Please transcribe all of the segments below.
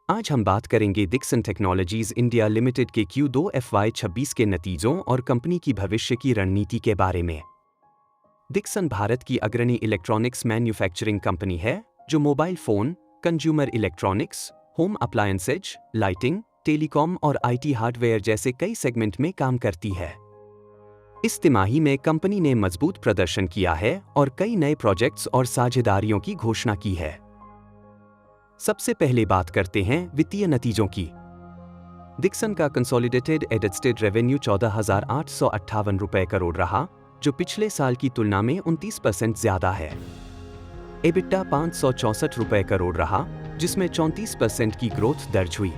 आज हम बात करेंगे डिक्सन टेक्नोलॉजीज इंडिया लिमिटेड के Q2 FY26 के नतीजों और कंपनी की भविष्य की रणनीति के बारे में। डिक्सन भारत की अग्रणी इलेक्ट्रॉनिक्स मैन्युफैक्चरिंग कंपनी है जो mobile phone, consumer electronics, home appliances, lighting, telecom और IT हार्डवेयर जैसे कई सेगमेंट में काम करती है। इस तिमाही में कंपनी ने मजबूत प्रदर्शन किया है और कई नए प्रोजेक्ट्स और साझेदारियों की घोषणा की है। सबसे पहले बात करते हैं वित्तीय नतीजों की। डिक्सन का कंसोलिडेटेड एडजस्टेड रेवेन्यू 14,858 रुपए करोड़ रहा, जो पिछले साल की तुलना में 29% ज्यादा है। एबिटा 564 रुपए करोड़ रहा, जिसमें 34% की ग्रोथ दर्ज हुई।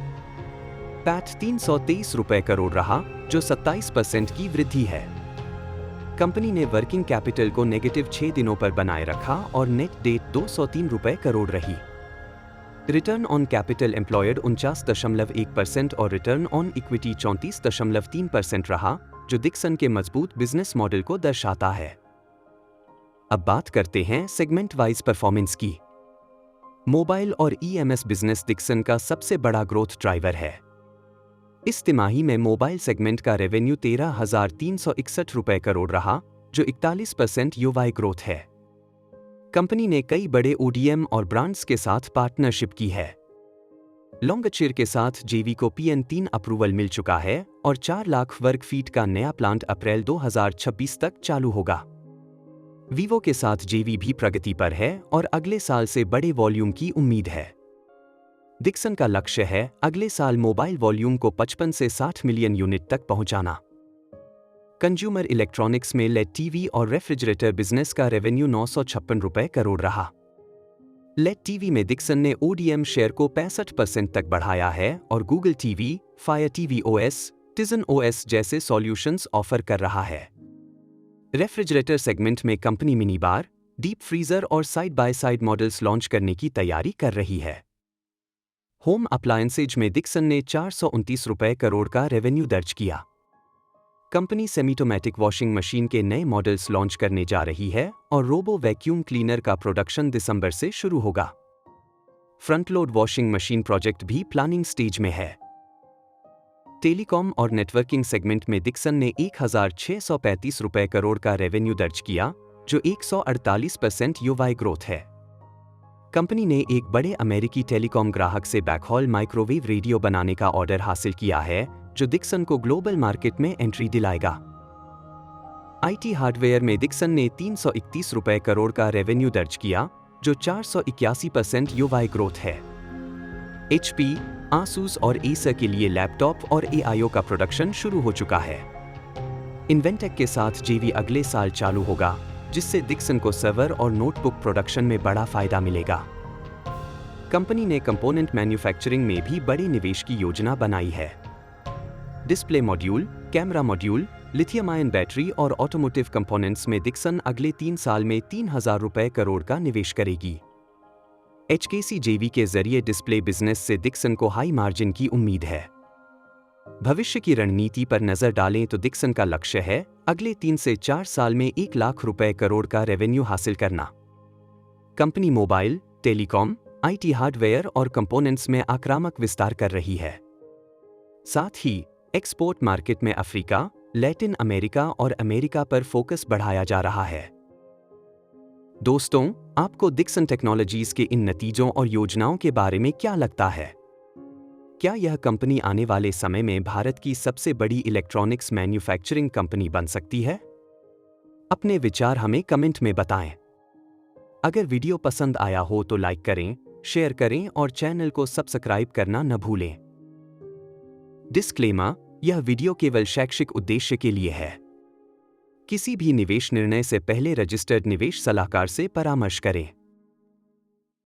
पैट 323 रुपए करोड़ रहा, जो 27% की वृद्धि है। कंपनी ने वर्किंग कैपिटल को नेगेटिव 6 दिनों पर बनाए रखा और नेट डेट 203 रुपए करोड़ रही। रिटर्न ऑन कैपिटल एम्प्लॉयड 49.1% और रिटर्न ऑन इक्विटी 34.3% रहा, जो डिक्सन के मजबूत बिजनेस मॉडल को दर्शाता है। अब बात करते हैं सेगमेंट वाइज परफॉर्मेंस की। मोबाइल और EMS बिजनेस डिक्सन का सबसे बड़ा ग्रोथ ड्राइवर है। इस तिमाही में मोबाइल सेगमेंट का रेवेन्यू 13,361 रुपए करोड़ रहा, जो 41% YoY ग्रोथ है। कंपनी ने कई बड़े ODM और ब्रांड्स के साथ पार्टनरशिप की है। लॉन्गचेर के साथ JV को PN3 अप्रूवल मिल चुका है और 4 लाख वर्ग फीट का नया प्लांट अप्रैल 2026 तक चालू होगा। वीवो के साथ JV भी प्रगति पर है और अगले साल से बड़े वॉल्यूम की उम्मीद है। डिक्सन का लक्ष्य है अगले साल मोबाइल वॉल्यूम को 55 से 60 मिलियन यूनिट तक पहुंचाना। कंज्यूमर इलेक्ट्रॉनिक्स में LED TV और रेफ्रिजरेटर बिजनेस का रेवेन्यू 956 रुपए करोड़ रहा। LED TV में डिक्सन ने ODM शेयर को 65% तक बढ़ाया है और Google TV, fire TV OS, Tizen OS जैसे सॉल्यूशंस ऑफर कर रहा है। रेफ्रिजरेटर सेगमेंट में company mini bar, deep freezer और side by side models launch करने की तैयारी कर रही है। होम अप्लायंसेज में डिक्सन ने 429 रुपए करोड़ का रेवेन्यू दर्ज किया। कंपनी सेमीटोमैटिक वॉशिंग मशीन के नए मॉडल्स लॉन्च करने जा रही है और रोबो वैक्यूम क्लीनर का प्रोडक्शन दिसंबर से शुरू होगा। Front load washing machine project भी प्लानिंग स्टेज में है। टेलीकॉम और नेटवर्किंग सेगमेंट में डिक्सन ने 1,635 रुपए करोड़ का रेवेन्यू दर्ज किया, जो 148% YoY ग्रोथ है। कंपनी ने एक बड़े अमेरिकी टेलीकॉम ग्राहक से बैकहॉल माइक्रोवेव रेडियो बनाने का ऑर्डर हासिल किया है, जो डिक्सन को ग्लोबल मार्केट में एंट्री दिलाएगा। IT हार्डवेयर में डिक्सन ने 331 रुपए करोड़ का रेवेन्यू दर्ज किया, जो 481% YoY ग्रोथ है। HP, Asus और Acer के लिए लैपटॉप और AIO का प्रोडक्शन शुरू हो चुका है। इन्वेंटेक के साथ JV अगले साल चालू होगा, जिससे डिक्सन को सर्वर और नोटबुक प्रोडक्शन में बड़ा फायदा मिलेगा। कंपनी ने कंपोनेंट मैन्युफैक्चरिंग में भी बड़े निवेश की योजना बनाई है। Display module, camera module, lithium ion battery और ऑटोमोटिव कंपोनेंट्स में डिक्सन अगले 3 साल में 3,000 रुपए करोड़ का निवेश करेगी। HKC JV के जरिए डिस्प्ले बिजनेस से डिक्सन को हाई मार्जिन की उम्मीद है। भविष्य की रणनीति पर नजर डालें तो डिक्सन का लक्ष्य है अगले 3 से 4 साल में 1 लाख रुपए करोड़ का रेवेन्यू हासिल करना। Company mobile, telecom, IT hardware और कंपोनेंट्स में आक्रामक विस्तार कर रही है। साथ ही एक्सपोर्ट मार्केट में अफ्रीका, लैटिन अमेरिका और अमेरिका पर फोकस बढ़ाया जा रहा है। दोस्तों, आपको डिक्सन टेक्नोलॉजीज के इन नतीजों और योजनाओं के बारे में क्या लगता है? क्या यह कंपनी आने वाले समय में भारत की सबसे बड़ी इलेक्ट्रॉनिक्स मैन्युफैक्चरिंग कंपनी बन सकती है? अपने विचार हमें कमेंट में बताएं। अगर वीडियो पसंद आया हो तो लाइक करें, शेयर करें और चैनल को सब्सक्राइब करना न भूलें। डिस्क्लेमर: यह वीडियो केवल शैक्षिक उद्देश्य के लिए है। किसी भी निवेश निर्णय से पहले रजिस्टर्ड निवेश सलाहकार से परामर्श करें।